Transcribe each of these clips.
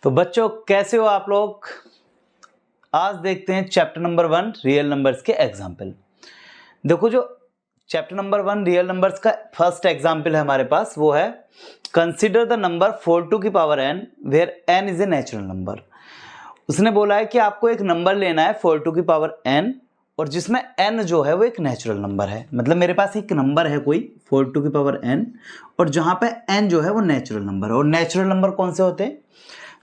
तो बच्चों कैसे हो आप लोग। आज देखते हैं चैप्टर नंबर 1 रियल नंबर्स के एग्जाम्पल। देखो जो चैप्टर नंबर 1 रियल नंबर्स का फर्स्ट एग्जाम्पल है हमारे पास वो है कंसिडर द नंबर 4 टू की power n where n is a natural number. उसने बोला है कि आपको एक नंबर लेना है 4 टू की पावर n और जिसमें n जो है वो एक नेचुरल नंबर है। मतलब मेरे पास एक नंबर है कोई 4 टू की पावर n और जहां पे n जो है वो नेचुरल नंबर है। और नेचुरल नंबर कौन से होते हैं?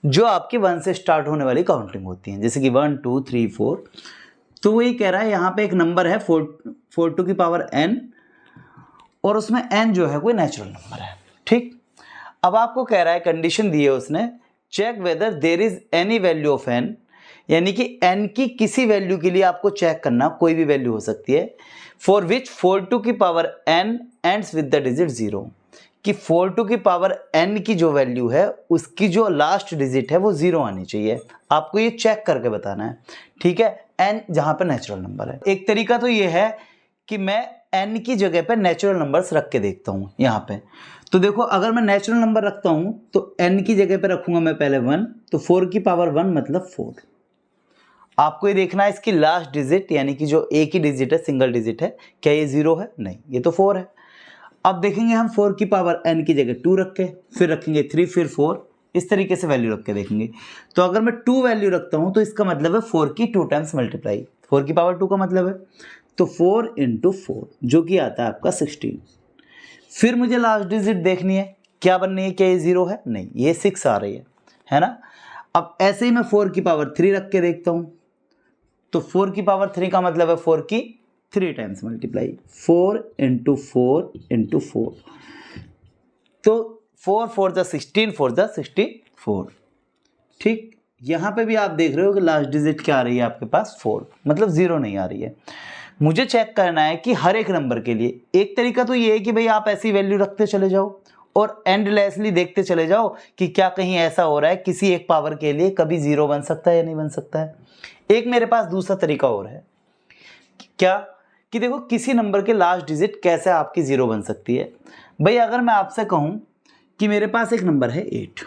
जो आपकी 1 से स्टार्ट होने वाली काउंटिंग होती है, जैसे कि 1 2 3 4। तो वही कह रहा है यहाँ पे एक नंबर है 4 टू की पावर n और उसमें n जो है कोई नेचुरल नंबर है। ठीक, अब आपको कह रहा है कंडीशन दी है उसने, check whether there is any value of n, यानी कि n की किसी वैल्यू के लिए आपको चेक करना, कोई भी वैल्यू हो सकती है, फॉर विच 4 टू की power n ends with the digit 0, कि 4 टू की पावर n की जो वैल्यू है उसकी जो लास्ट डिजिट है वो 0 आनी चाहिए। आपको ये चेक करके बताना है, ठीक है, n जहां पर नेचुरल नंबर है। एक तरीका तो ये है कि मैं n की जगह पे नेचुरल नंबर्स रख के देखता हूँ यहाँ पे। तो देखो अगर मैं नेचुरल नंबर रखता हूँ तो n की जगह पे रखूंगा मैं पहले 1, तो 4 की पावर 1 मतलब 4। आपको ये देखना है इसकी लास्ट डिजिट, यानी कि जो एक ही डिजिट है, सिंगल डिजिट है, क्या ये 0 है? नहीं, ये तो 4 है। अब देखेंगे हम 4 की पावर n की जगह 2 रख के, फिर रखेंगे 3, फिर 4, इस तरीके से वैल्यू रख के देखेंगे। तो अगर मैं 2 वैल्यू रखता हूं तो इसका मतलब है 4 की 2 टाइम्स मल्टीप्लाई। 4 की पावर 2 का मतलब है तो 4 इंटू 4 जो कि आता है आपका 16। फिर मुझे लास्ट डिजिट देखनी है, क्या बननी है, क्या ये 0 है? नहीं, ये 6 आ रही है ना। अब ऐसे ही मैं 4 की पावर 3 रख के देखता हूं, तो 4 की पावर 3 का मतलब है 4 की 3 टाइम्स मल्टीप्लाई, 4 इंटू 4 इंटू 4, तो 4 4 जा 16, 4 जा 64। ठीक, यहां पे भी आप देख रहे हो कि लास्ट डिजिट क्या आ रही है आपके पास 4, मतलब 0 नहीं आ रही है। मुझे चेक करना है कि हर एक नंबर के लिए, एक तरीका तो ये है कि भाई आप ऐसी वैल्यू रखते चले जाओ और एंडलेसली देखते चले जाओ कि क्या कहीं ऐसा हो रहा है किसी एक पावर के लिए कभी 0 बन सकता है या नहीं बन सकता है। एक मेरे पास दूसरा तरीका और है, क्या कि देखो किसी नंबर के लास्ट डिजिट कैसे आपकी 0 बन सकती है। भाई अगर मैं आपसे कहूं कि मेरे पास एक नंबर है 8,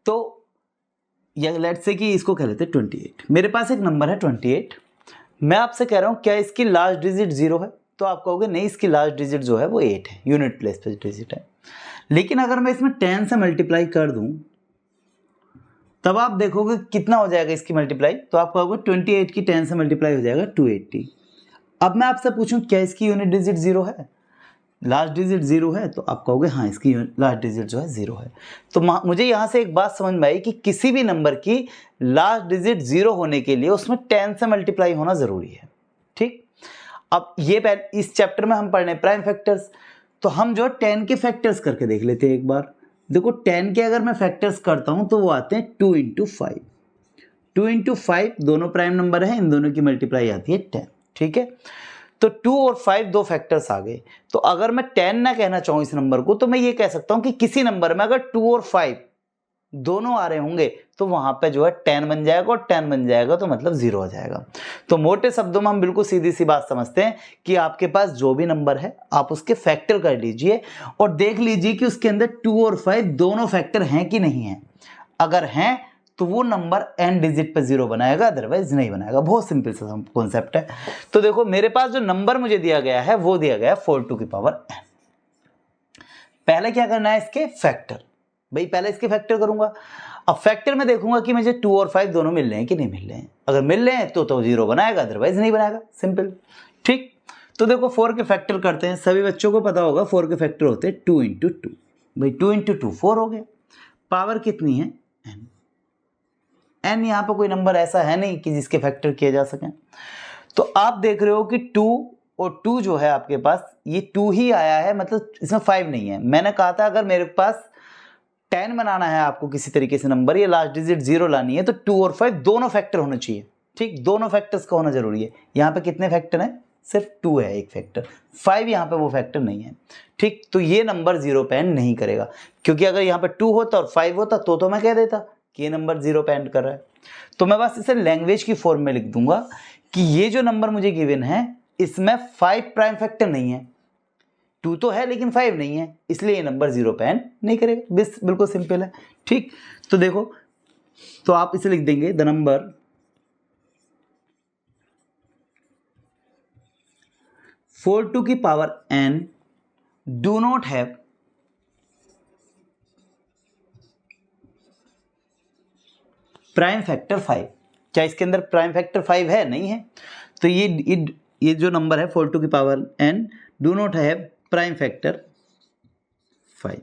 तो या लेट्स से कि इसको कह लेते हैं 28। मेरे पास एक नंबर है 28, मैं आपसे कह रहा हूं क्या इसकी लास्ट डिजिट 0 है? तो आप कहोगे नहीं, इसकी लास्ट डिजिट जो है वो 8 है, यूनिट प्लेस पे डिजिट है। लेकिन अगर मैं इसमें 10 से मल्टीप्लाई कर दूं तब आप देखोगे कितना हो जाएगा इसकी मल्टीप्लाई, तो आप कहोगे 28 की 10 से मल्टीप्लाई हो जाएगा 280। अब मैं आपसे पूछूं क्या इसकी यूनिट डिजिट 0 है, लास्ट डिजिट 0 है, तो आप कहोगे हाँ इसकी लास्ट डिजिट जो है 0 है। तो मुझे यहाँ से एक बात समझ में आई कि किसी भी नंबर की लास्ट डिजिट 0 होने के लिए उसमें 10 से मल्टीप्लाई होना जरूरी है। ठीक, अब ये इस चैप्टर में हम पढ़ रहे हैं प्राइम फैक्टर्स, तो हम जो 10 के फैक्टर्स करके देख लेते हैं एक बार। देखो 10 के अगर मैं फैक्टर्स करता हूं तो वो आते हैं 2 इंटू 5। 2 इंटू 5 दोनों प्राइम नंबर है, इन दोनों की मल्टीप्लाई आती है 10। ठीक है, तो 2 और 5 दो फैक्टर्स आ गए। तो अगर मैं 10 ना कहना चाहूं इस नंबर को, तो मैं ये कह सकता हूं कि किसी नंबर में अगर 2 और 5 दोनों आ रहे होंगे तो वहां पे जो है 10 बन जाएगा, और 10 बन जाएगा तो मतलब 0 आ जाएगा। तो मोटे शब्दों में हम बिल्कुल सीधी सी बात समझते हैं कि आपके पास जो भी नंबर है आप उसके फैक्टर कर लीजिए और देख लीजिए कि उसके अंदर 2 और 5 दोनों फैक्टर हैं कि नहीं है। अगर हैं तो वो नंबर n डिजिट पे 0 बनाएगा, अदरवाइज नहीं बनाएगा। बहुत सिंपल सा कॉन्सेप्ट है। तो देखो मेरे पास जो नंबर मुझे दिया गया है वो दिया गया है 4 टू की पावर n। पहले क्या करना है, इसके फैक्टर। भाई पहले इसके फैक्टर करूंगा। अब फैक्टर में देखूंगा कि मुझे 2 और 5 दोनों मिल रहे हैं कि नहीं मिल रहे हैं। अगर मिल रहे हैं तो 0 बनाएगा, अदरवाइज नहीं बनाएगा, सिंपल। ठीक, तो देखो 4 के फैक्टर करते हैं। सभी बच्चों को पता होगा 4 के फैक्टर होते हैं 2 इंटू 2। भाई 2 इंटू 2 4 हो गया। पावर कितनी है? n। n यहाँ पर कोई नंबर ऐसा है नहीं कि जिसके फैक्टर किए जा सके। तो आप देख रहे हो कि 2 और 2 जो है आपके पास ये 2 ही आया है, मतलब इसमें 5 नहीं है। मैंने कहा था अगर मेरे पास 10 बनाना है आपको किसी तरीके से नंबर, ये लास्ट डिजिट 0 लानी है, तो 2 और 5 दोनों फैक्टर होने चाहिए। ठीक, दोनों फैक्टर्स का होना जरूरी है। यहाँ पे कितने फैक्टर हैं? सिर्फ 2 है एक फैक्टर, 5 यहाँ पे वो फैक्टर नहीं है। ठीक, तो ये नंबर 0 पे एंड नहीं करेगा, क्योंकि अगर यहाँ पे 2 होता और 5 होता तो मैं कह देता कि ये नंबर 0 पे एंड कर रहा है। तो मैं बस इसे लैंग्वेज की फॉर्म में लिख दूंगा कि ये जो नंबर मुझे गिवन है इसमें 5 प्राइम फैक्टर नहीं है, 2 तो है लेकिन 5 नहीं है, इसलिए ये नंबर 0 पे एंड नहीं करेगा। बिल्कुल सिंपल है। ठीक, तो देखो, तो आप इसे लिख देंगे द नंबर 4 टू की power n do not have prime factor 5। क्या इसके अंदर प्राइम फैक्टर 5 है? नहीं है। तो ये जो नंबर है 4 टू की power n do not have prime factor 5।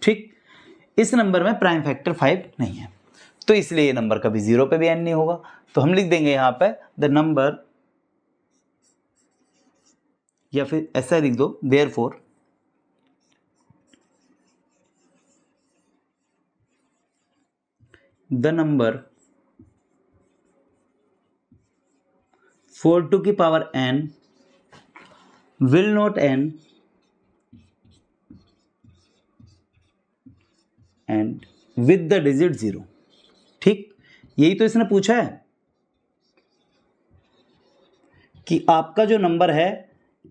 ठीक, इस नंबर में प्राइम फैक्टर 5 नहीं है, तो इसलिए ये नंबर कभी 0 पे भी एंड नहीं होगा। तो हम लिख देंगे यहां पे द नंबर, या फिर ऐसा लिख दो देयरफॉर द नंबर 4 टू की power n will not and with the digit 0। ठीक, यही तो इसने पूछा है कि आपका जो नंबर है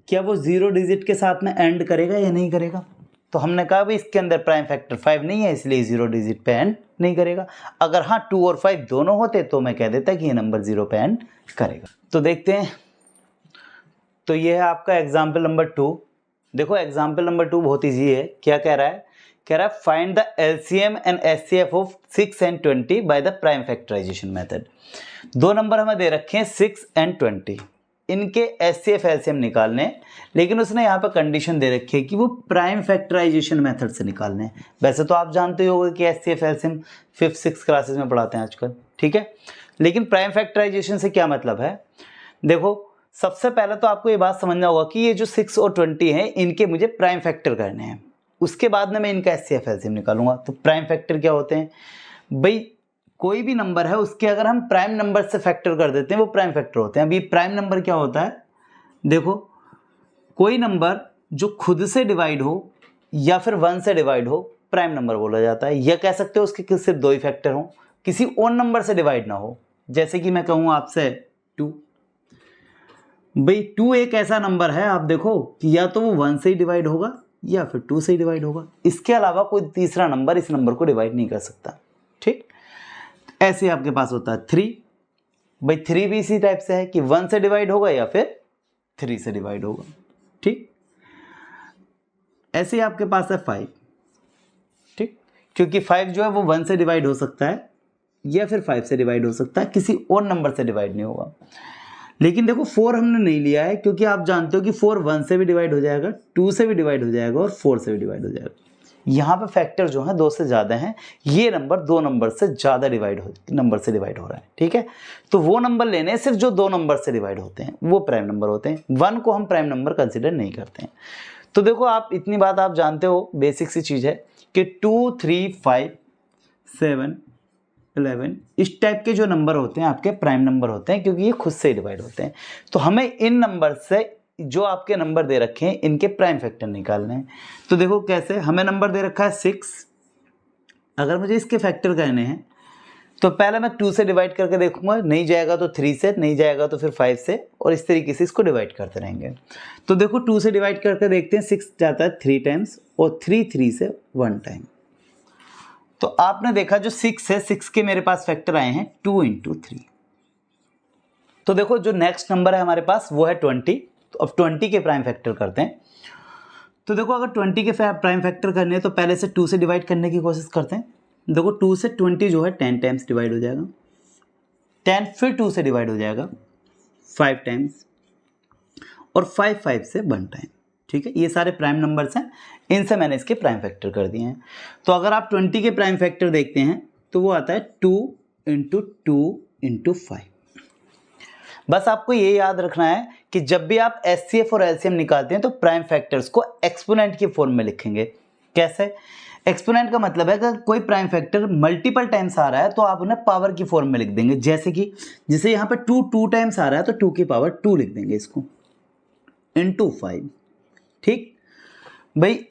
क्या वो 0 डिजिट के साथ में एंड करेगा या नहीं करेगा। तो हमने कहा भाई इसके अंदर प्राइम फैक्टर 5 नहीं है, इसलिए 0 डिजिट पे एंड नहीं करेगा। अगर हाँ 2 और 5 दोनों होते तो मैं कह देता कि ये नंबर 0 पे एंड करेगा। तो देखते हैं, तो ये है आपका एग्जाम्पल नंबर 2। देखो एग्जाम्पल नंबर 2 बहुत ईजी है। क्या कह रहा है? कह रहा है find the LCM and HCF of 6 and 20 by the prime factorization method. दो नंबर हमें दे रखे हैं 6 एंड 20, इनके एचसीएफ एलसीएम निकालने, लेकिन उसने यहाँ पे कंडीशन दे रखी है कि वो प्राइम फैक्टराइजेशन मेथड से निकालने हैं। वैसे तो आप जानते ही होंगे कि एचसीएफ एलसीएम 5th-6th क्लासेस में पढ़ाते हैं आजकल, ठीक है। लेकिन प्राइम फैक्टराइजेशन से क्या मतलब है? देखो सबसे पहले तो आपको ये बात समझना होगा कि ये जो 6 और 20 हैं इनके मुझे प्राइम फैक्टर करने हैं, उसके बाद में मैं इनका एचसीएफ एलसीएम निकालूंगा। तो प्राइम फैक्टर क्या होते हैं भाई? कोई भी नंबर है उसके अगर हम प्राइम नंबर से फैक्टर कर देते हैं वो प्राइम फैक्टर होते हैं। अभी प्राइम नंबर क्या होता है? देखो कोई नंबर जो खुद से डिवाइड हो या फिर 1 से डिवाइड हो प्राइम नंबर बोला जाता है। या कह सकते हो उसके सिर्फ 2 ही फैक्टर हो, किसी और नंबर से डिवाइड ना हो। जैसे कि मैं कहूँ आपसे 2, भाई 2 एक ऐसा नंबर है, आप देखो कि या तो वो 1 से ही डिवाइड होगा या फिर 2 से ही डिवाइड होगा, इसके अलावा कोई तीसरा नंबर इस नंबर को डिवाइड नहीं कर सकता। ठीक, ऐसे आपके पास होता है 3, भाई 3 भी इसी टाइप से है कि 1 से डिवाइड होगा या फिर 3 से डिवाइड होगा। ठीक, ऐसे आपके पास है 5। ठीक, क्योंकि 5 जो है वो 1 से डिवाइड हो सकता है या फिर 5 से डिवाइड हो सकता है, किसी और नंबर से डिवाइड नहीं होगा। लेकिन देखो 4 हमने नहीं लिया है क्योंकि आप जानते हो कि 4 1 से भी डिवाइड हो जाएगा, 2 से भी डिवाइड हो जाएगा और 4 से भी डिवाइड हो जाएगा। यहाँ पे फैक्टर जो है 2 से ज़्यादा हैं, ये नंबर 2 नंबर से ज़्यादा डिवाइड हो रहा है। ठीक है, तो वो नंबर लेने हैं सिर्फ जो 2 नंबर से डिवाइड होते हैं, वो प्राइम नंबर होते हैं। 1 को हम प्राइम नंबर कंसिडर नहीं करते हैं। तो देखो आप इतनी बात आप जानते हो, बेसिक सी चीज़ है कि 2 3 5 7 11 इस टाइप के जो नंबर होते हैं आपके प्राइम नंबर होते हैं, क्योंकि ये खुद से डिवाइड होते हैं। तो हमें इन नंबर से जो आपके नंबर दे रखे हैं इनके प्राइम फैक्टर निकालने हैं। तो देखो कैसे, हमें नंबर दे रखा है 6, अगर मुझे इसके फैक्टर करने हैं तो पहले मैं 2 से डिवाइड करके देखूंगा, नहीं जाएगा तो 3 से, नहीं जाएगा तो फिर 5 से, और इस तरीके से इसको डिवाइड करते रहेंगे। तो देखो 2 से डिवाइड करके देखते हैं, 6 जाता है 3 टाइम्स और 3 से 1 टाइम। तो आपने देखा जो 6 है, 6 के मेरे पास फैक्टर आए हैं 2 × 3। तो देखो जो नेक्स्ट नंबर है हमारे पास वो है 20। तो अब 20 के प्राइम फैक्टर करते हैं। तो देखो अगर 20 के प्राइम फैक्टर करने हैं तो पहले से 2 से डिवाइड करने की कोशिश करते हैं। देखो 2 से 20 जो है 10 टाइम्स डिवाइड हो जाएगा, 10 फिर 2 से डिवाइड हो जाएगा 5 टाइम्स, और 5 से 1 टाइम। ठीक है, ये सारे प्राइम नंबर्स हैं, इनसे मैंने इसके प्राइम फैक्टर कर दिए हैं। तो अगर आप 20 के प्राइम फैक्टर देखते हैं तो वो आता है 2 × 2 × 5। बस आपको ये याद रखना है कि जब भी आप एचसीएफ और एलसीएम निकालते हैं तो प्राइम फैक्टर्स को एक्सपोनेंट की फॉर्म में लिखेंगे। कैसे? एक्सपोनेंट का मतलब है कि कोई प्राइम फैक्टर मल्टीपल टाइम्स आ रहा है तो आप उन्हें पावर की फॉर्म में लिख देंगे। जैसे यहाँ पे 2 टाइम्स आ रहा है तो 2 की पावर 2 लिख देंगे इसको, × 5। ठीक भाई,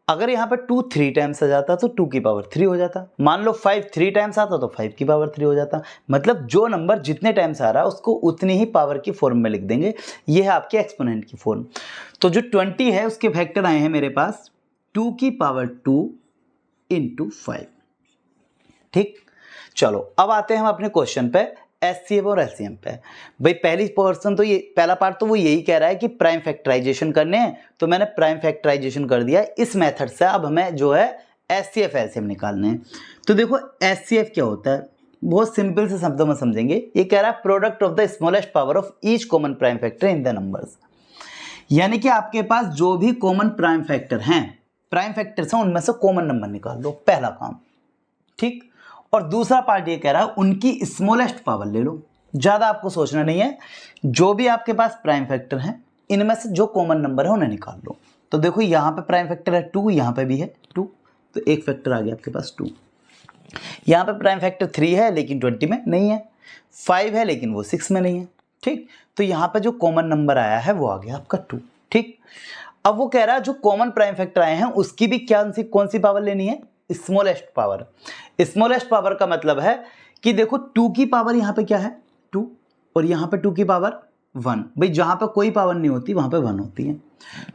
अगर यहाँ पे 2 3 टाइम्स आ जाता तो 2 की पावर 3 हो जाता। मान लो 5 3 टाइम्स आता तो 5 की पावर 3 हो जाता। मतलब जो नंबर जितने टाइम्स आ रहा है उसको उतनी ही पावर की फॉर्म में लिख देंगे। ये है आपके एक्सपोनेंट की फॉर्म। तो जो 20 है उसके फैक्टर आए हैं मेरे पास 2 की पावर 2 इंटू 5। ठीक, चलो अब आते हैं हम अपने क्वेश्चन पे, एचसीएफ और एलसीएम पे। भाई पहली पोर्शन तो ये पहला पार्ट तो वो यही कह रहा है कि प्राइम फैक्टराइजेशन करने हैं, तो मैंने प्राइम फैक्टराइजेशन कर दिया। इस मेथड से अब हमें जो है एचसीएफ एलसीएम निकालने हैं। तो देखो एचसीएफ क्या होता है, बहुत सिंपल से शब्दों में समझेंगे। ये कह रहा है product of the smallest power of each common prime factor in the numbers. यानी कि आपके पास जो भी कॉमन प्राइम फैक्टर हैं, प्राइम फैक्टर्स हैं, उनमें से कॉमन नंबर निकाल लो, पहला काम। ठीक, और दूसरा पार्ट ये कह रहा है उनकी स्मॉलेस्ट पावर ले लो। ज़्यादा आपको सोचना नहीं है, जो भी आपके पास प्राइम फैक्टर हैं इनमें से जो कॉमन नंबर है उन्हें निकाल लो। तो देखो यहाँ पे प्राइम फैक्टर है 2, यहाँ पे भी है 2, तो एक फैक्टर आ गया आपके पास 2। यहाँ पे प्राइम फैक्टर 3 है लेकिन 20 में नहीं है, 5 है लेकिन वो 6 में नहीं है। ठीक, तो यहाँ पे जो कॉमन नंबर आया है वो आ गया आपका 2। ठीक, अब वो कह रहा है जो कॉमन प्राइम फैक्टर आए हैं उसकी भी कौन सी पावर लेनी है, स्मॉलेस्ट पावर। स्मॉलेस्ट पावर का मतलब है कि देखो 2 की पावर यहाँ पे क्या है 2, और यहाँ पे 2 की पावर 1। भाई जहाँ पे कोई पावर नहीं होती वहाँ पे 1 होती है।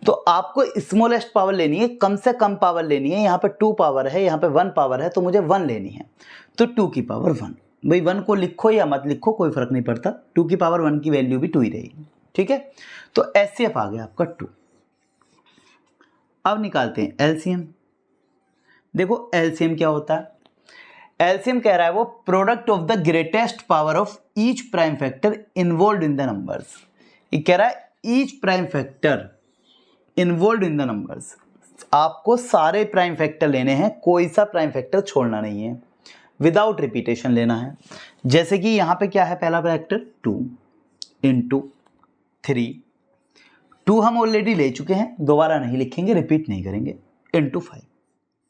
तो आपको स्मॉलेस्ट पावर लेनी है, कम से कम पावर लेनी है। यहाँ पे 2 पावर है, यहाँ पे 1 पावर है, तो मुझे 1 लेनी है। तो 2 की पावर 1। भाई 1 को लिखो या मत लिखो कोई फर्क नहीं पड़ता, 2 की पावर 1 की वैल्यू भी 2 ही रहेगी। ठीक है, तो एचसीएफ आ गया आपका 2। अब निकालते हैं एलसीएम। देखो एलसीएम क्या होता है, एलसीएम कह रहा है वो product of the greatest power of each prime factor involve in the numbers. ये कह रहा है each prime factor involve in the numbers. आपको सारे प्राइम फैक्टर लेने हैं, कोई सा प्राइम फैक्टर छोड़ना नहीं है, विदाउट रिपीटेशन लेना है। जैसे कि यहाँ पे क्या है, पहला फैक्टर 2 इंटू 3, 2 हम ऑलरेडी ले चुके हैं, दोबारा नहीं लिखेंगे, रिपीट नहीं करेंगे, इंटू 5।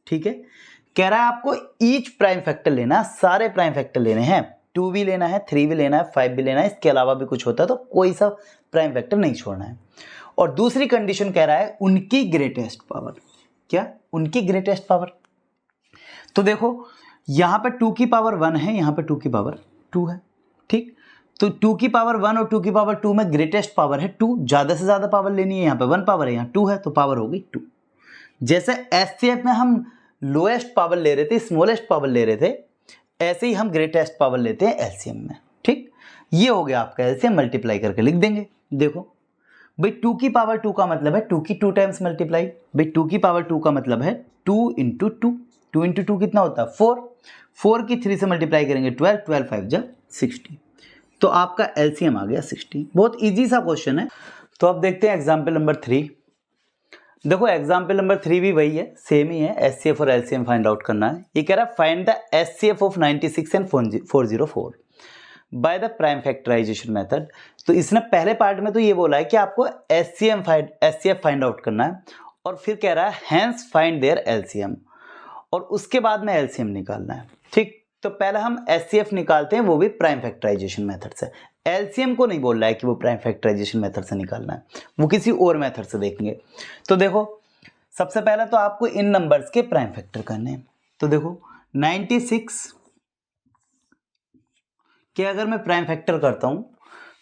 ठीक है, कह रहा है आपको ईच प्राइम फैक्टर लेना, सारे प्राइम फैक्टर लेने हैं, 2 भी लेना है, 3 भी लेना है, 5 भी लेना है, इसके अलावा भी कुछ होता है तो कोई सा प्राइम फैक्टर नहीं छोड़ना है। और दूसरी कंडीशन कह रहा है उनकी ग्रेटेस्ट पावर। क्या, उनकी ग्रेटेस्ट पावर। तो देखो यहाँ पे 2 की पावर 1 है, यहाँ पे 2 की पावर 2 है। ठीक, तो 2 की पावर 1 और 2 की पावर 2 में ग्रेटेस्ट पावर है 2, ज़्यादा से ज़्यादा पावर लेनी है। यहाँ पे 1 पावर है, यहाँ 2 है, तो पावर हो गई 2। जैसे एचसीएफ में हम लोएस्ट पावर ले रहे थे, स्मॉलेस्ट पावर ले रहे थे, ऐसे ही हम ग्रेटेस्ट पावर लेते हैं एलसीएम में। ठीक, ये हो गया आपका एलसीएम, मल्टीप्लाई करके लिख देंगे। देखो भाई 2 की पावर 2 का मतलब है 2 की 2 टाइम्स मल्टीप्लाई। भाई 2 की पावर 2 का मतलब है 2 इंटू 2, 2 इंटू 2 कितना होता है 4, 4 की 3 से मल्टीप्लाई करेंगे 12, 12 5 जा 60, तो आपका एलसीएम आ गया 60। बहुत इजी सा क्वेश्चन है। तो अब देखते हैं एग्जाम्पल नंबर 3। देखो एग्जाम्पल नंबर 3 भी वही है, सेम ही है, एचसीएफ और एलसीएम फाइंड आउट करना है। ये कह रहा है find the HCF of 96 and 404 by the prime factorization method. तो इसने पहले पार्ट में तो ये बोला है कि आपको एचसीएफ फाइंड आउट करना है, और फिर कह रहा है हैंस फाइंड देयर एलसीएम, और उसके बाद में एलसीएम निकालना है। ठीक, तो पहले हम एचसीएफ निकालते हैं, वो भी प्राइम फैक्टराइजेशन मेथड से। एलसीएम को नहीं बोल रहा है कि वो प्राइम फैक्टराइजेशन मेथड से निकालना है, वो किसी और मेथड से देखेंगे। तो देखो सबसे पहले तो आपको इन नंबर्स के प्राइम फैक्टर करने हैं। तो देखो 96 के अगर मैं प्राइम फैक्टर करता हूं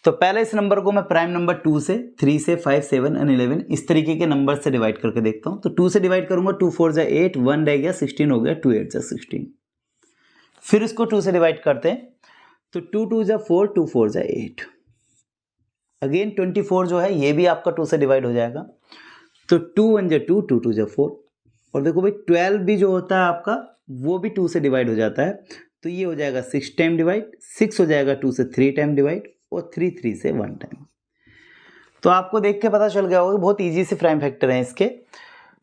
तो पहले इस नंबर को मैं प्राइम नंबर 2 से, 3 से, 5, 7 और 11 इस तरीके के नंबर से डिवाइड करके देखता हूं। तो 2 से डिवाइड करूंगा, 2 4 जा 8, 1 रह गया, 16 हो गया, 2 8 जा 16। फिर इसको 2 से डिवाइड करते हैं तो 2 2 जा 4, 2 4 जा 8, अगेन 24 जो है ये भी आपका 2 से डिवाइड हो जाएगा। तो 2 1 जा 2, 2 2 जा 4, और देखो भाई 12 भी जो होता है आपका वो भी 2 से डिवाइड हो जाता है। तो ये हो जाएगा 6 टाइम डिवाइड, 6 हो जाएगा 2 से 3 टाइम डिवाइड, और 3 3 से 1 टाइम। तो आपको देख के पता चल गया होगा बहुत इजी से प्राइम फैक्टर हैं इसके।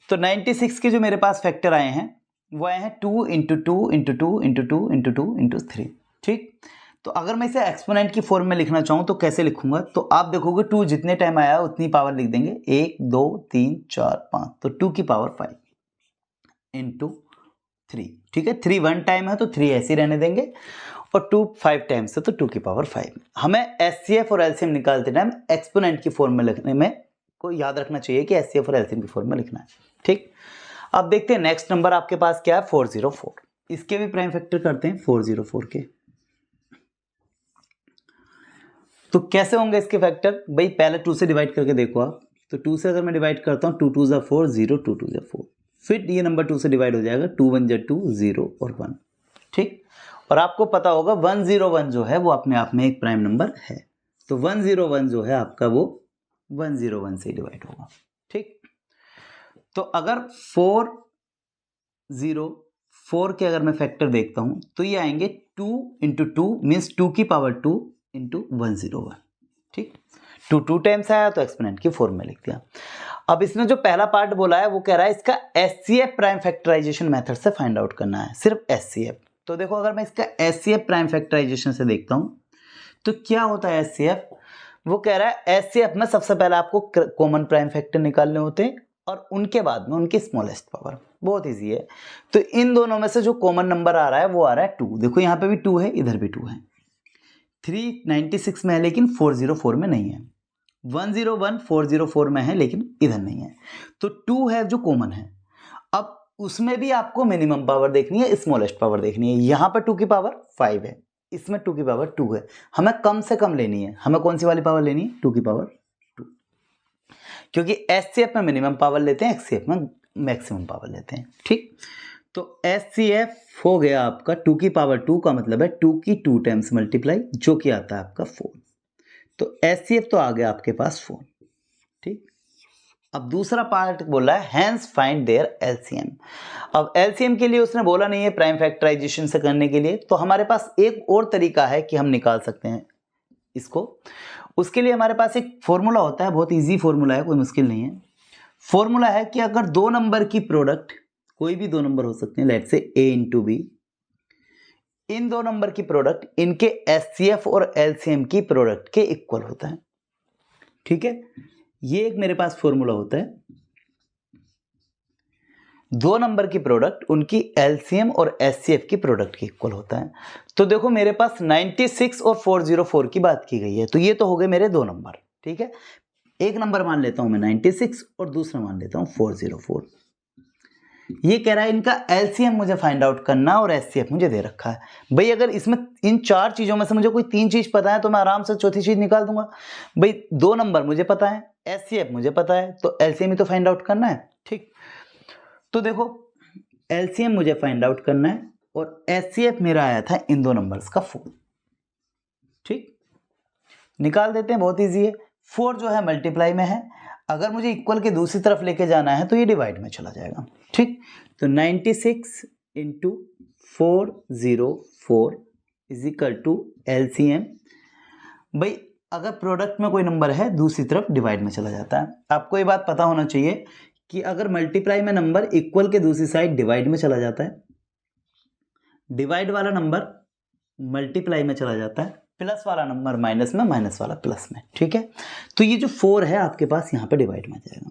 तो 96 के जो मेरे पास फैक्टर आए हैं वो आए हैं 2 into 2 into 2 into 2 into 2 into 3। ठीक, तो अगर मैं इसे एक्सपोनेंट की फॉर्म में लिखना चाहूँ तो कैसे लिखूंगा, तो आप देखोगे 2 जितने टाइम आया उतनी पावर लिख देंगे, 1 2 3 4 5, तो 2 की पावर 5 इंटू 3। ठीक है, 3 1 टाइम है तो 3 ऐसे ही रहने देंगे, और 2 5 टाइम्स है तो 2 की पावर 5। हमें एचसीएफ और एलसीएम निकालते टाइम एक्सपोनेंट की फॉर्म में लिखने में को याद रखना चाहिए कि एचसीएफ और एलसीएम की फॉर्म में लिखना है। ठीक, अब देखते हैं नेक्स्ट नंबर आपके पास क्या है 404। इसके भी प्राइम फैक्टर करते हैं 404 के। तो कैसे होंगे इसके फैक्टर? भाई पहले 2 से डिवाइड करके देखो आप। तो 2 से अगर मैं डिवाइड करता हूँ 2 2 ज़ा 4, 0 2 2 ज़ा 4, फिर ये नंबर 2 से डिवाइड हो जाएगा, 2 1 ज़ा 2, 0 और 1। ठीक, और आपको पता होगा 101 जो है वो अपने आप में एक प्राइम नंबर है, तो 101 जो है आपका वो 101 से डिवाइड होगा। ठीक, तो अगर 404 के अगर मैं फैक्टर देखता हूं तो ये आएंगे 2 इंटू 2 मीन्स 2 की पावर 2 इंटू 101। ठीक, 2 2 टाइम्स आया तो एक्सपोनेंट की फॉर्म में लिख दिया। अब इसने जो पहला पार्ट बोला है वो कह रहा है इसका एचसीएफ प्राइम फैक्टराइजेशन मेथड से फाइंड आउट करना है, सिर्फ एचसीएफ। तो देखो अगर मैं इसका एचसीएफ प्राइम फैक्टराइजेशन से देखता हूं तो क्या होता है एचसीएफ? वो कह रहा है एचसीएफ में सबसे पहले आपको कॉमन प्राइम फैक्टर निकालने होते हैं और उनके बाद में उनकी स्मॉलेस्ट पावर। बहुत इजी है। तो इन दोनों में से जो कॉमन नंबर आ रहा है वो आ रहा है 2। देखो यहाँ पे भी 2 है, इधर भी 2 है। 396 में है लेकिन 404 में नहीं है। 101 404 में है लेकिन इधर नहीं है। तो 2 है जो कॉमन है। अब उसमें भी आपको मिनिमम पावर देखनी है, स्मॉलेस्ट पावर देखनी है। यहाँ पर 2 की पावर 5 है, इसमें 2 की पावर 2 है। हमें कम से कम लेनी है। हमें कौन सी वाली पावर लेनी है? 2 की पावर 2, क्योंकि एचसीएफ में मिनिमम पावर लेते हैं, एक्ससीएफ में मैक्सिमम पावर लेते हैं। ठीक, तो एचसीएफ हो गया आपका 2 की पावर 2 का मतलब है 2 की 2 टाइम्स मल्टीप्लाई, जो कि आता है आपका 4। तो एचसीएफ तो आ गया आपके पास 4। ठीक, अब दूसरा पार्ट बोला है हैंस फाइंड देयर एलसीएम। अब एलसीएम के लिए उसने बोला नहीं है प्राइम फैक्टराइजेशन से करने के लिए, तो हमारे पास एक और तरीका है कि हम निकाल सकते हैं इसको। उसके लिए हमारे पास एक फॉर्मूला होता है, बहुत इजी फॉर्मूला है, कोई मुश्किल नहीं है। फॉर्मूला है कि अगर दो नंबर की प्रोडक्ट, कोई भी दो नंबर हो सकते हैं, let's say a into B, इन दो नंबर की प्रोडक्ट इनके एचसीएफ और एलसीएम की प्रोडक्ट के इक्वल होता है। ठीक है, ये एक मेरे पास फॉर्मूला होता है। दो नंबर की प्रोडक्ट उनकी एलसीएम और एचसीएफ की प्रोडक्ट के इक्वल होता है। तो देखो मेरे पास 96 और 404 की बात की गई है, तो ये तो हो गए मेरे दो नंबर। ठीक है, एक नंबर मान लेता हूं मैं 96 और दूसरा मान लेता हूं 404। ये कह रहा है इनका एलसीएम मुझे फाइंड आउट करना और एचसीएफ मुझे दे रखा है। भाई अगर इसमें इन चार चीजों में से मुझे कोई तीन चीज पता है तो मैं आराम से चौथी चीज निकाल दूंगा। भाई दो नंबर मुझे पता है, एचसीएफ मुझे पता है, तो एलसीएम ही तो फाइंड आउट करना है। ठीक, तो देखो एलसीएम मुझे फाइंड आउट करना है और एचसीएफ मेरा आया था इन दो नंबर्स का 4। ठीक, निकाल देते हैं, बहुत ईजी है। 4 जो है मल्टीप्लाई में है, अगर मुझे इक्वल के दूसरी तरफ लेके जाना है तो ये डिवाइड में चला जाएगा। ठीक, तो 96 into 404 is equal to LCM. भाई अगर प्रोडक्ट में कोई नंबर है दूसरी तरफ डिवाइड में चला जाता है। आपको ये बात पता होना चाहिए कि अगर मल्टीप्लाई में नंबर इक्वल के दूसरी साइड डिवाइड में चला जाता है, डिवाइड वाला नंबर मल्टीप्लाई में चला जाता है, प्लस वाला नंबर माइनस में, माइनस वाला प्लस में। ठीक है, तो ये जो 4 है आपके पास यहाँ पे डिवाइड में जाएगा।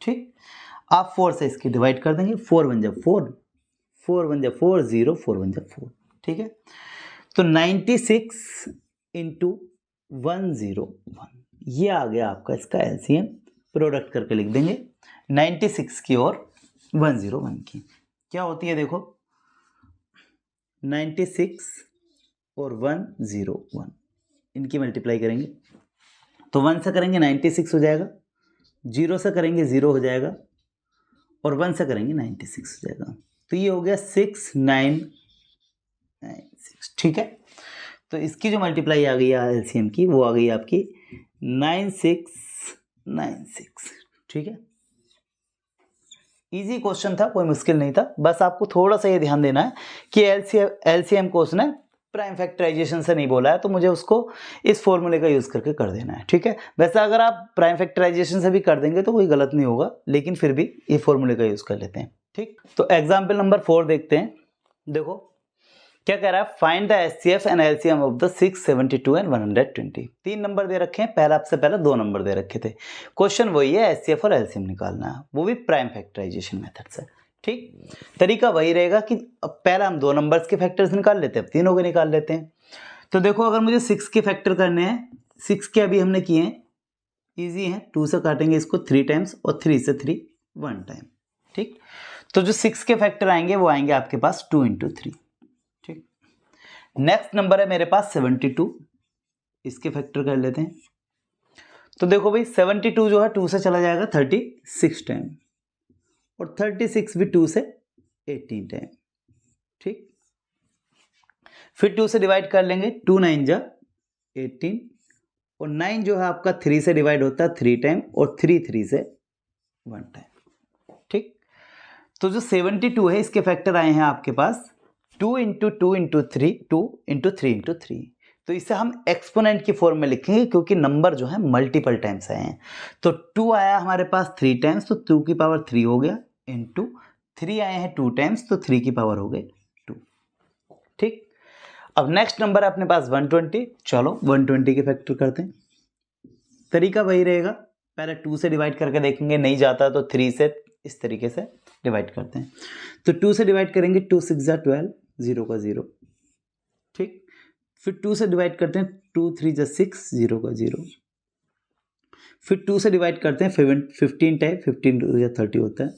ठीक, आप 4 से इसकी डिवाइड कर देंगे, 4 1 जा 4, 4 1 जा 4, 0 4 1 जा 4। ठीक है, तो 96 इंटू 101 ये आ गया आपका इसका एलसीएम। प्रोडक्ट करके लिख देंगे 96 की और 101 की। क्या होती है देखो, 96 और 101 इनकी मल्टीप्लाई करेंगे तो 1 से करेंगे 96 हो जाएगा, 0 से करेंगे 0 हो जाएगा और 1 से करेंगे 96 हो जाएगा। तो ये हो गया 6996। ठीक है, तो इसकी जो मल्टीप्लाई आ गई है एलसीएम की वो आ गई आपकी 9696। ठीक है, इजी क्वेश्चन था, कोई मुश्किल नहीं था। बस आपको थोड़ा सा ये ध्यान देना है कि एलसीएम को उसने प्राइम फैक्टराइजेशन से नहीं बोला है, तो मुझे उसको इस फॉर्मूले का यूज करके कर देना है। ठीक है, वैसे अगर आप प्राइम फैक्टराइजेशन से भी कर देंगे तो कोई गलत नहीं होगा, लेकिन फिर भी ये फॉर्मूले का यूज कर लेते हैं। ठीक, तो एग्जाम्पल नंबर 4 देखते हैं। देखो क्या कह रहा है, find the HCF and LCM of the 672 and 120। 3 number दे रखे हैं, आपसे पहले 2 नंबर दे रखे थे। क्वेश्चन वही है, एचसीएफ और एलसीएम निकालना है, वो भी प्राइम फैक्टराइजेशन मेथड से। ठीक, तरीका वही रहेगा कि अब पहले हम 2 नंबर्स के फैक्टर्स निकाल लेते हैं, अब तीनों के निकाल लेते हैं। तो देखो अगर मुझे 6 के फैक्टर करने हैं, 6 के अभी हमने किए हैं, ईजी है। 2 से काटेंगे इसको 3 टाइम्स और 3 से 3 1 टाइम। ठीक, तो जो 6 के फैक्टर आएंगे वो आएंगे आपके पास 2 × 3। ठीक, नेक्स्ट नंबर है मेरे पास 72, इसके फैक्टर कर लेते हैं। तो देखो भाई 72 जो है 2 से चला जाएगा 36 टाइम, और 36 भी 2 से 18 टाइम। ठीक, फिर 2 से डिवाइड कर लेंगे, 2 9 जा 18, और 9 जो है आपका 3 से डिवाइड होता है 3 टाइम, और 3 3 से 1 टाइम। ठीक, तो जो 72 है इसके फैक्टर आए हैं आपके पास 2 × 2 × 3, 2 × 3 × 3। तो इसे हम एक्सपोनेंट की फॉर्म में लिखेंगे क्योंकि नंबर जो है मल्टीपल टाइम्स आए हैं। तो 2 आया हमारे पास 3 टाइम्स, तो 2 की पावर 3 हो गया, इंटू 3 आए हैं 2 टाइम्स, तो 3 की पावर हो गई 2। ठीक, अब नेक्स्ट नंबर है अपने पास 120। चलो 120 के फैक्टर करते हैं। तरीका वही रहेगा, पहले 2 से डिवाइड करके देखेंगे, नहीं जाता तो 3 से इस तरीके से डिवाइड करते हैं। तो 2 से डिवाइड करेंगे, 2 6 जा 12, 0 का 0। ठीक, फिर 2 से डिवाइड करते हैं, 2 3 जा 6, 0 का 0। फिर 2 से डिवाइड करते हैं 15 टाइप, 15 2 या 30 होता है।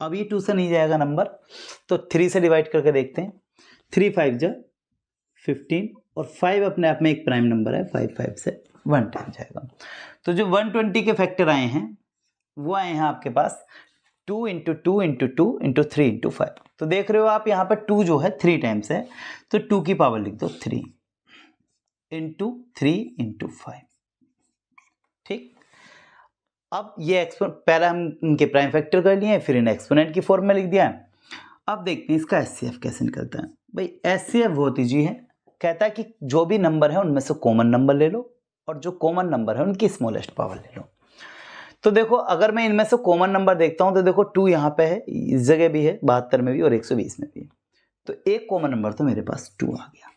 अब ये 2 से नहीं जाएगा नंबर, तो 3 से डिवाइड करके देखते हैं, 3 5 जा 15, और 5 अपने आप में एक प्राइम नंबर है, 5 5 से 1 टाइम जाएगा। तो जो 120 के फैक्टर आए हैं वो आए हैं आपके पास 2 × 2 × 2 × 3 × 5। तो देख रहे हो आप यहाँ पर 2 जो है 3 टाइम्स है, तो 2 की पावर लिख दो 3 × 3 × 5। ठीक, अब ये पहले हम इनके प्राइम फैक्टर कर लिए, फिर इन एक्सपोनेंट की फॉर्म में लिख दिया। अब देखते हैं इसका एचसीएफ कैसे निकलता है। भाई एचसीएफ बहुत ईजी है, कहता है कि जो भी नंबर है उनमें से कॉमन नंबर ले लो, और जो कॉमन नंबर है उनकी स्मॉलेस्ट पावर ले लो। तो देखो अगर मैं इनमें से कॉमन नंबर देखता हूं तो देखो 2 यहाँ पे है, इस जगह भी है, 72 में भी और 120 में भी। तो एक कॉमन नंबर तो मेरे पास 2 आ गया।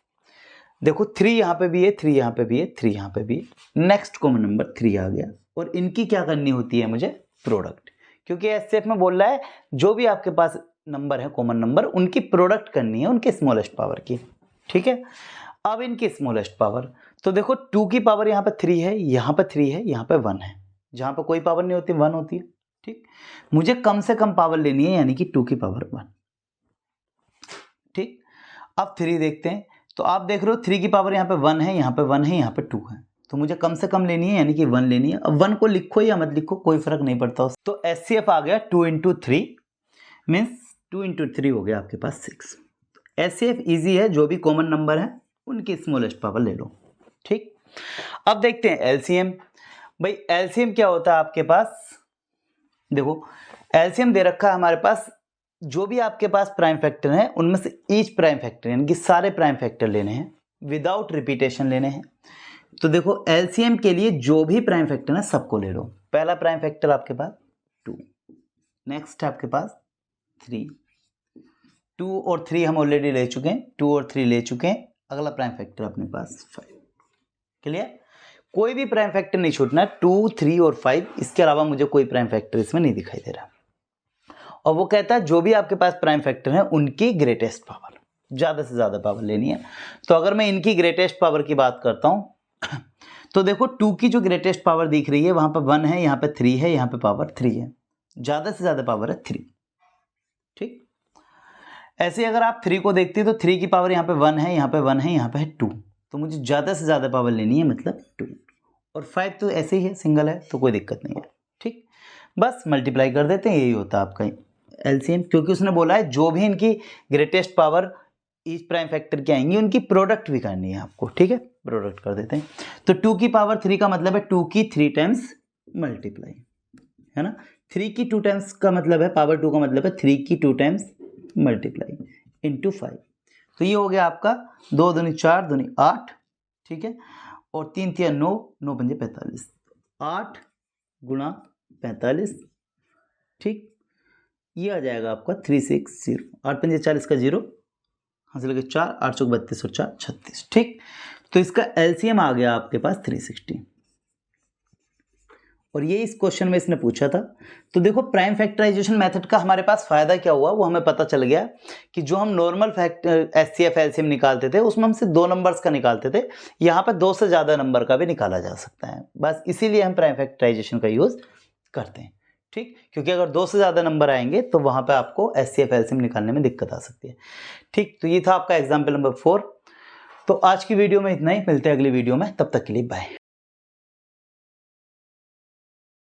देखो 3 यहाँ पे भी है, 3 यहाँ पे भी है, 3 यहाँ पे भी है, नेक्स्ट कॉमन नंबर 3 आ गया। और इनकी क्या करनी होती है मुझे, प्रोडक्ट, क्योंकि एचसीएफ में बोल रहा है जो भी आपके पास नंबर है कॉमन नंबर, उनकी प्रोडक्ट करनी है उनके स्मॉलेस्ट पावर की। ठीक है, अब इनकी स्मॉलेस्ट पावर, तो देखो 2 की पावर यहाँ पे 3 है, यहाँ पे 3 है, यहाँ पे 1 है, जहाँ पे कोई पावर नहीं होती 1 होती है। ठीक, मुझे कम से कम पावर लेनी है, यानी कि 2 की पावर 1। ठीक, अब 3 देखते हैं, तो आप देख रहे हो 3 की पावर यहाँ पे 1 है, यहाँ पे 1 है, यहाँ पे 2 है, तो मुझे कम से कम लेनी है, यानी कि 1 लेनी है। अब 1 को लिखो या मत लिखो कोई फर्क नहीं पड़ता। तो एचसीएफ आ गया 2 × 3, मीन्स 2 × 3 हो गया आपके पास 6। एचसीएफ इजी है, जो भी कॉमन नंबर है उनकी स्मॉलेस्ट पावर ले लो। ठीक, अब देखते हैं एलसीएम। भाई एलसीएम क्या होता है आपके पास, देखो एलसीएम दे रखा है हमारे पास, जो भी आपके पास प्राइम फैक्टर हैं उनमें से ईच प्राइम फैक्टर, यानी कि सारे प्राइम फैक्टर लेने हैं, विदाउट रिपीटेशन लेने हैं। तो देखो एलसीएम के लिए जो भी प्राइम फैक्टर है सबको ले लो। पहला प्राइम फैक्टर आपके पास 2, नेक्स्ट है आपके पास 3, 2 और 3 हम ऑलरेडी ले चुके हैं, 2 और 3 ले चुके हैं। अगला प्राइम फैक्टर अपने पास 5। क्लियर, कोई भी प्राइम फैक्टर नहीं छूटना है, 2 3 और 5, इसके अलावा मुझे कोई प्राइम फैक्टर इसमें नहीं दिखाई दे रहा। और वो कहता है जो भी आपके पास प्राइम फैक्टर है उनकी ग्रेटेस्ट पावर, ज़्यादा से ज़्यादा पावर लेनी है। तो अगर मैं इनकी ग्रेटेस्ट पावर की बात करता हूँ तो देखो 2 की जो ग्रेटेस्ट पावर दिख रही है वहाँ पर 1 है, यहाँ पे 3 है, यहाँ पे पावर 3 है, ज़्यादा से ज़्यादा पावर है 3। ठीक, ऐसे अगर आप 3 को देखते हैं तो 3 की पावर यहाँ पे 1 है, यहाँ पे 1 है, यहाँ पे है 2, तो मुझे ज़्यादा से ज़्यादा पावर लेनी है, मतलब 2। और 5 तो ऐसे ही है, सिंगल है, तो कोई दिक्कत नहीं है। ठीक, बस मल्टीप्लाई कर देते हैं, यही होता है आपका एलसीएम, क्योंकि उसने बोला है जो भी इनकी greatest power each prime factor की आएंगी उनकी प्रोडक्ट भी करनी है आपको। ठीक है, प्रोडक्ट कर देते हैं। तो 2 की पावर 3 का मतलब है 2 की 3 टाइम्स मल्टीप्लाई, है ना। 3 की 2 टाइम्स का मतलब है, पावर 2 का मतलब है 3 की 2 टाइम्स मल्टीप्लाई इंटू 5। तो ये हो गया आपका 2 दूनी 4 दूनी 8। ठीक है, और 3 3 9, 9 पंजे 45, 8 गुणा 45। ठीक, ये आ जाएगा आपका 360। 8 पंजे 40 का 0, हाँ से लगे 4, 8 चौक 32 और 4 36। ठीक, तो इसका एलसीएम आ गया आपके पास 360। और ये इस क्वेश्चन में इसने पूछा था। तो देखो प्राइम फैक्टराइजेशन मेथड का हमारे पास फायदा क्या हुआ, वो हमें पता चल गया कि जो हम नॉर्मल एचसीएफ एलसीएम निकालते थे उसमें हमसे 2 नंबर्स का निकालते थे, यहाँ पर 2 से ज़्यादा नंबर का भी निकाला जा सकता है। बस इसीलिए हम प्राइम फैक्टराइजेशन का यूज़ करते हैं। ठीक, क्योंकि अगर 2 से ज़्यादा नंबर आएंगे तो वहाँ पे आपको HCF एलसीएम निकालने में दिक्कत आ सकती है। ठीक, तो ये था आपका एग्जाम्पल नंबर 4। तो आज की वीडियो में इतना ही, मिलते हैं अगली वीडियो में, तब तक के लिए बाय।